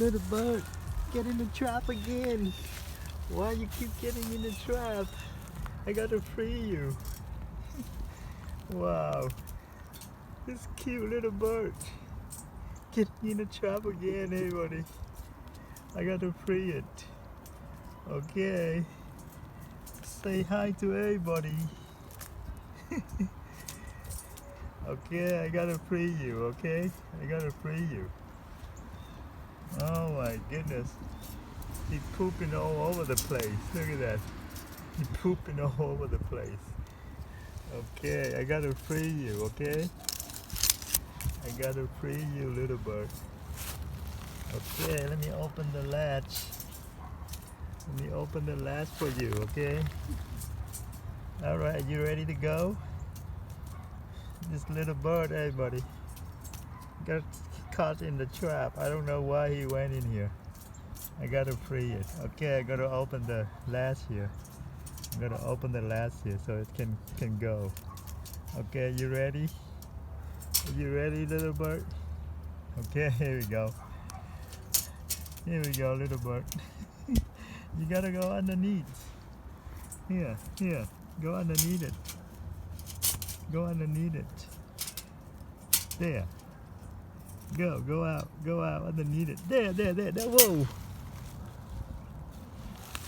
Little bird, get in the trap again. Why you keep getting in the trap? I gotta free you. Wow, this cute little bird. Get in the trap again, everybody. I gotta free it. Okay. Say hi to everybody. Okay, I gotta free you, okay? I gotta free you. Oh my goodness. He's pooping all over the place. Look at that. He's pooping all over the place. Okay, I gotta free you, okay? I gotta free you, little bird. Okay, let me open the latch. Let me open the latch for you, okay? Alright, you ready to go? This little bird, everybody, got caught in the trap. I don't know why he went in here. I gotta free it. Okay, I gotta open the latch here. I'm gonna open the latch here so it can go. Okay, you ready? Are you ready, little bird? Okay, here we go. Here we go, little bird. You gotta go underneath. Here, go underneath it. Go underneath it. There. Go out underneath it. There. Whoa.